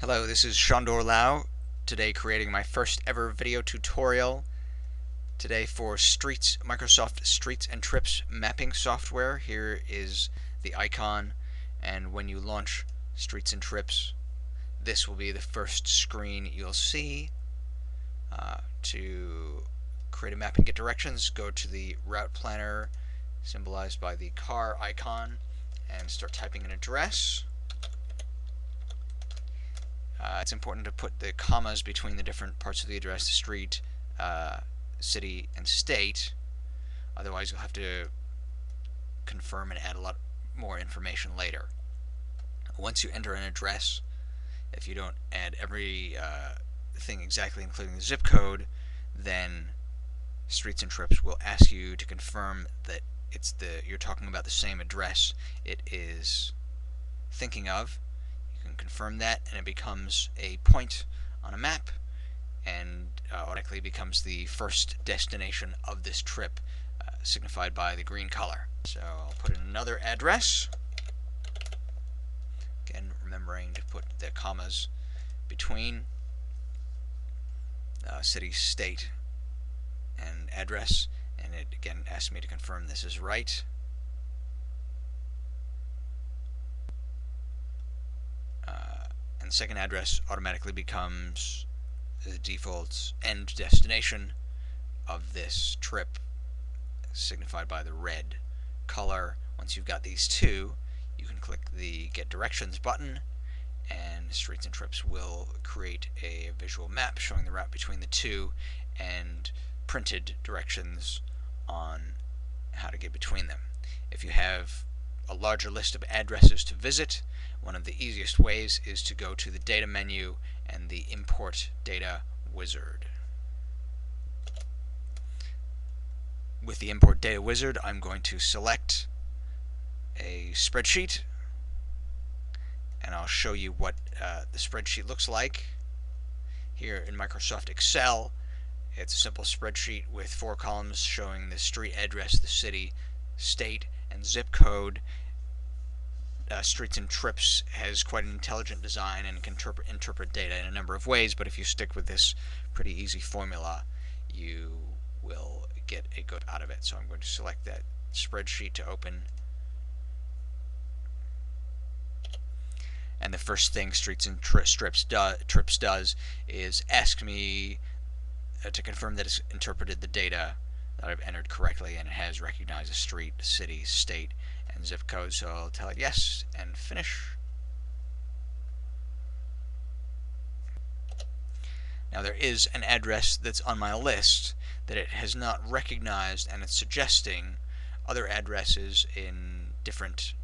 Hello, this is Sándor today creating my first ever video tutorial today for Microsoft Streets and Trips mapping software. Here is the icon, and when you launch Streets and Trips, this will be the first screen you'll see. To create a map and get directions, go to the route planner symbolized by the car icon and start typing an address. It's important to put the commas between the different parts of the address, the street, city, and state. Otherwise, you'll have to confirm and add a lot more information later. Once you enter an address, if you don't add every thing exactly, including the zip code, then Streets and Trips will ask you to confirm that you're talking about the same address it is thinking of. You can confirm that, and it becomes a point on a map, and automatically becomes the first destination of this trip, signified by the green color. So I'll put in another address. Again, remembering to put the commas between city, state, and address, and it again asks me to confirm this is right. And the second address automatically becomes the default end destination of this trip, signified by the red color. Once you've got these two, you can click the Get Directions button, and Streets and Trips will create a visual map showing the route between the two and printed directions on how to get between them. If you have a larger list of addresses to visit, one of the easiest ways is to go to the Data menu and the Import Data wizard. With the Import Data wizard, I'm going to select a spreadsheet, and I'll show you what the spreadsheet looks like. Here in Microsoft Excel, it's a simple spreadsheet with 4 columns showing the street address, the city, state, and zip code. Streets and Trips has quite an intelligent design and can interpret data in a number of ways, but if you stick with this pretty easy formula, you will get a good out of it. So I'm going to select that spreadsheet to open. And the first thing Streets and Trips does is ask me to confirm that it's interpreted the data that I've entered correctly, and it has recognized a street, city, state, and zip code. So I'll tell it yes and finish. Now there is an address that's on my list that it has not recognized, and it's suggesting other addresses in different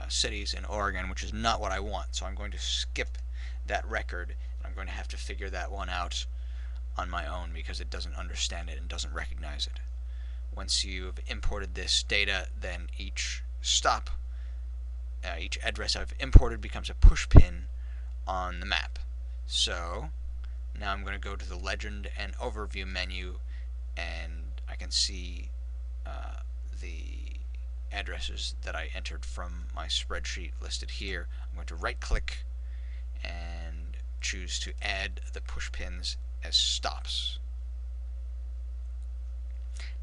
cities in Oregon, which is not what I want. So I'm going to skip that record, and I'm going to have to figure that one out on my own because it doesn't understand it and doesn't recognize it. Once you've imported this data, then each address I've imported becomes a push pin on the map. So now I'm going to go to the Legend and Overview menu, and I can see the addresses that I entered from my spreadsheet listed here. I'm going to right click and choose to add the push pins as stops.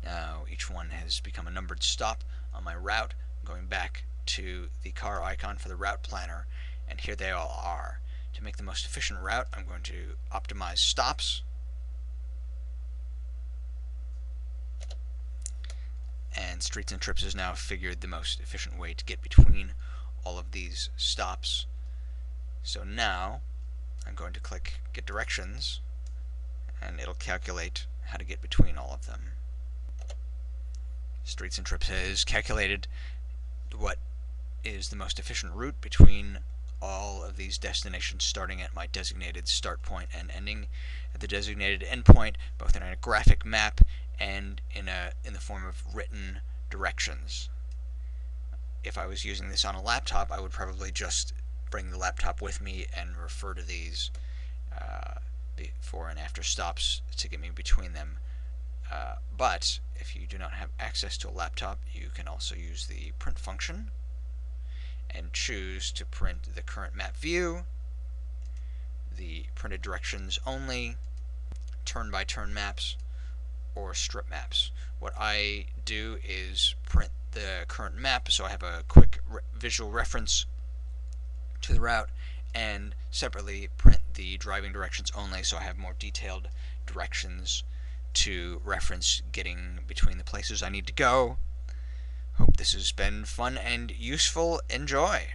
Now each one has become a numbered stop on my route. I'm going back to the car icon for the route planner, and here they all are. To make the most efficient route, I'm going to optimize stops, and Streets and Trips has now figured the most efficient way to get between all of these stops. So now I'm going to click Get Directions, and it'll calculate how to get between all of them. Streets and Trips has calculated what is the most efficient route between all of these destinations, starting at my designated start point and ending at the designated end point, both in a graphic map and in the form of written directions. If I was using this on a laptop, I would probably just bring the laptop with me and refer to these before and after stops to get me between them. But if you do not have access to a laptop, you can also use the print function and choose to print the current map view, the printed directions only, turn-by-turn maps, or strip maps. What I do is print the current map so I have a quick visual reference to the route, and separately print the driving directions only so I have more detailed directions to reference getting between the places I need to go. Hope this has been fun and useful. Enjoy!